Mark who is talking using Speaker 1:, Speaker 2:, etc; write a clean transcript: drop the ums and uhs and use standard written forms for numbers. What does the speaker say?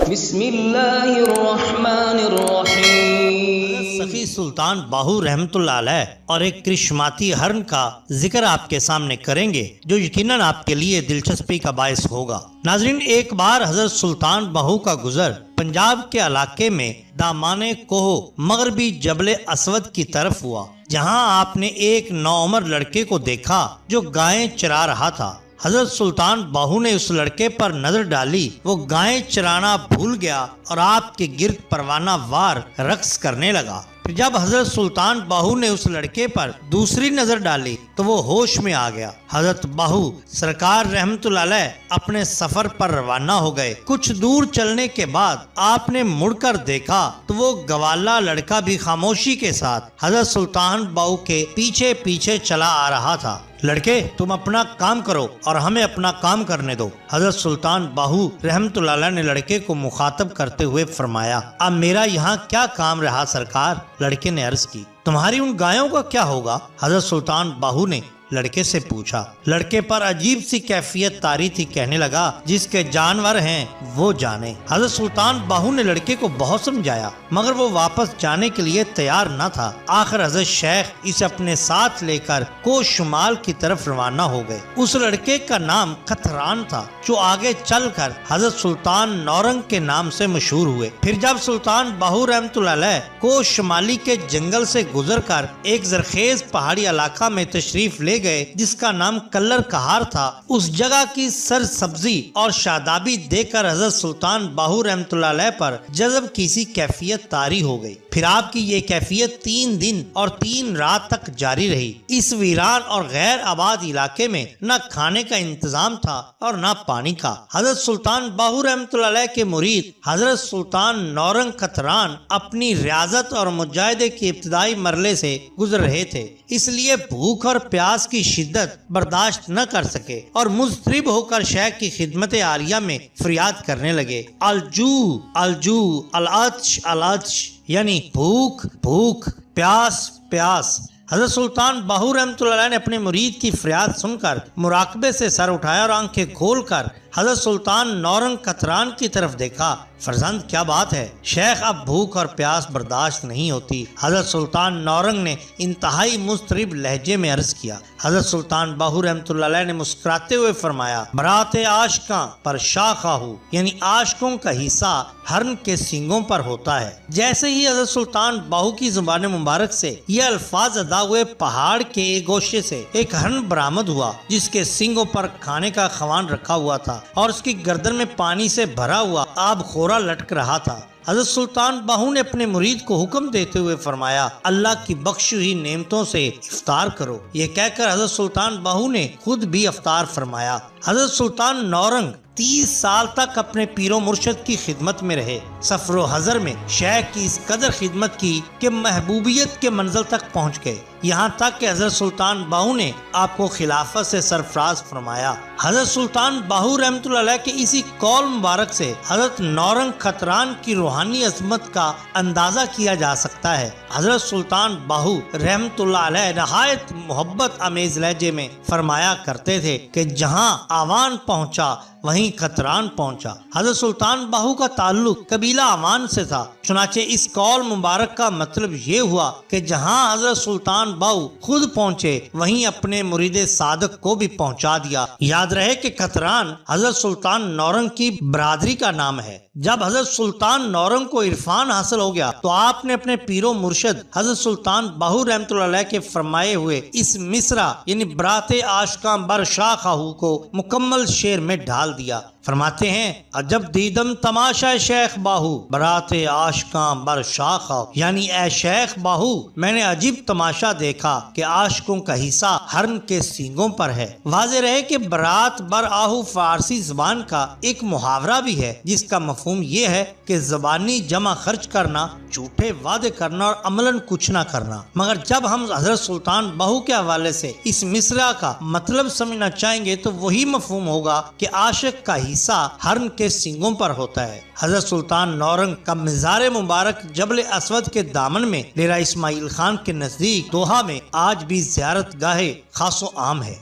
Speaker 1: بسم اللہ الرحمن الرحیم۔
Speaker 2: سخی سلطان باہو رحمت اللہ علیہ اور ایک کرشماتی ہرن کا ذکر آپ کے سامنے کریں گے جو یقیناً آپ کے لیے دلچسپی کا باعث ہوگا۔ ناظرین، ایک بار حضرت سلطان باہو کا گزر پنجاب کے علاقے میں دامانے کوہ مغربی جبل اسود کی طرف ہوا، جہاں آپ نے ایک نوعمر لڑکے کو دیکھا جو گائیں چرا رہا تھا۔ حضرت سلطان باہو نے اس لڑکے پر نظر ڈالی، وہ گائیں چرانا بھول گیا اور آپ کے گرد پروانہ وار رقص کرنے لگا۔ پھر جب حضرت سلطان باہو نے اس لڑکے پر دوسری نظر ڈالی تو وہ ہوش میں آ گیا۔ حضرت باہو سرکار رحمت اللہ علیہ اپنے سفر پر روانہ ہو گئے۔ کچھ دور چلنے کے بعد آپ نے مڑ کر دیکھا تو وہ گوالا لڑکا بھی خاموشی کے ساتھ حضرت سلطان باہو کے پیچھے پیچھے چلا آ رہا تھا۔ لڑکے، تم اپنا کام کرو اور ہمیں اپنا کام کرنے دو، حضرت سلطان باہو رحمت اللہ علیہ نے لڑکے کو مخاطب کرتے ہوئے فرمایا۔ اب میرا یہاں کیا کام رہا سرکار؟ لڑکے نے عرض کی۔ تمہاری ان گایوں کا کیا ہوگا؟ حضرت سلطان باہو نے لڑکے سے پوچھا۔ لڑکے پر عجیب سی کیفیت طاری تھی، کہنے لگا جس کے جانور ہیں وہ جانے۔ حضرت سلطان باہو نے لڑکے کو بہت سمجھایا مگر وہ واپس جانے کے لیے تیار نہ تھا۔ آخر حضرت شیخ اسے اپنے ساتھ لے کر کو شمال کی طرف روانہ ہو گئے۔ اس لڑکے کا نام کتران تھا جو آگے چل کر حضرت سلطان نورنگ کے نام سے مشہور ہوئے۔ پھر جب سلطان باہو رحمت اللہ علیہ کو شمالی کے جنگل سے گزر کر ایک زرخیز پہاڑی علاقہ میں تشریف لے گئے جس کا نام کلر کہار تھا، اس جگہ کی سرسبزی اور شادابی دیکھ کر حضرت سلطان باہو رحمت اللہ علیہ پر جذب کی سی کیفیت طاری ہو گئی۔ پھر آپ کی یہ کیفیت 3 دن اور 3 رات تک جاری رہی۔ اس ویران اور غیر آباد علاقے میں نہ کھانے کا انتظام تھا اور نہ پانی کا۔ حضرت سلطان باہو رحمت اللہ علیہ کے مرید حضرت سلطان نورنگ کتران اپنی ریاضت اور مجاہدے کی ابتدائی مرحلے سے گزر رہے تھے، اس لیے بھوک اور پیاس کی شدت برداشت نہ کر سکے اور مضطرب ہو کر شیخ کی خدمت عالیہ میں فریاد کرنے لگے، الجو الجو العطش العطش، یعنی بھوک بھوک، پیاس پیاس۔ حضرت سلطان باہو رحمت اللہ علیہ نے اپنے مرید کی فریاد سن کر مراقبے سے سر اٹھایا اور آنکھیں کھول کر حضرت سلطان نورنگ کتران کی طرف دیکھا۔ فرزند، کیا بات ہے؟ شیخ، اب بھوک اور پیاس برداشت نہیں ہوتی، حضرت سلطان نورنگ نے انتہائی مضطرب لہجے میں عرض کیا۔ حضرت سلطان باہو رحمت اللہ علیہ نے مسکراتے ہوئے فرمایا، برات عاشقاں پر شاخہ ہو، یعنی عاشقوں کا حصہ ہرن کے سینگوں پر ہوتا ہے۔ جیسے ہی حضرت سلطان باہو کی زبان مبارک سے یہ الفاظ ادا ہوئے، پہاڑ کے ایک گوشے سے ایک ہرن برآمد ہوا جس کے سینگوں پر کھانے کا خوان رکھا ہوا تھا اور اس کی گردن میں پانی سے بھرا ہوا آب خورا لٹک رہا تھا۔ حضرت سلطان باہو نے اپنے مرید کو حکم دیتے ہوئے فرمایا، اللہ کی بخشی ہوئی نعمتوں سے افطار کرو۔ یہ کہہ کر حضرت سلطان باہو نے خود بھی افطار فرمایا۔ حضرت سلطان نورنگ 30 سال تک اپنے پیر و مرشد کی خدمت میں رہے۔ سفر و حضر میں شیخ کی اس قدر خدمت کی کہ محبوبیت کے منزل تک پہنچ گئے، یہاں تک کہ حضرت سلطان باہو نے آپ کو خلافت سے سرفراز فرمایا۔ حضرت سلطان باہو رحمت اللہ علیہ کے اسی قول مبارک سے حضرت نورنگ کتران کی روحانی عظمت کا اندازہ کیا جا سکتا ہے۔ حضرت سلطان باہو رحمت اللہ علیہ نہایت محبت آمیز لہجے میں فرمایا کرتے تھے کہ جہاں آوان پہنچا وہیں کتران پہنچا۔ حضرت سلطان باہو کا تعلق قبیلہ آوان سے تھا، چنانچہ اس قول مبارک کا مطلب یہ ہوا کہ جہاں حضرت سلطان باہو خود پہنچے وہیں اپنے مرید صادق کو بھی پہنچا دیا۔ یاد رہے کہ کتران حضرت سلطان نورنگ کی برادری کا نام ہے۔ جب حضرت سلطان نورنگ کو عرفان حاصل ہو گیا تو آپ نے اپنے پیر و مرشد حضرت سلطان باہو رحمت اللہ علیہ کے فرمائے ہوئے اس مصرع یعنی برات عاشقاں بر شاخہ کو مکمل شعر میں ڈھال دیا۔ فرماتے ہیں، عجب دیدم تماشا شیخ باہو برات عاشقاں بر شاخہ، یعنی اے شیخ باہو، میں نے عجیب تماشا دیکھا کہ عاشقوں کا حصہ ہرن کے سینگوں پر ہے۔ واضح رہے کہ برات بر آہو فارسی زبان کا ایک محاورہ بھی ہے جس کا مفہوم یہ ہے کہ زبانی جمع خرچ کرنا، جھوٹے وعدے کرنا اور عملاً کچھ نہ کرنا۔ مگر جب ہم حضرت سلطان باہو کے حوالے سے اس مصرع کا مطلب سمجھنا چاہیں گے تو وہی مفہوم ہوگا کہ عاشق کا حصہ ہرن کے سینگوں پر ہوتا ہے۔ حضرت سلطان نورنگ کا مزار مبارک جبل اسود کے دامن میں ڈیرہ اسماعیل خان کے نزدیک دوحہ میں آج بھی زیارت گاہ خاص و عام ہے۔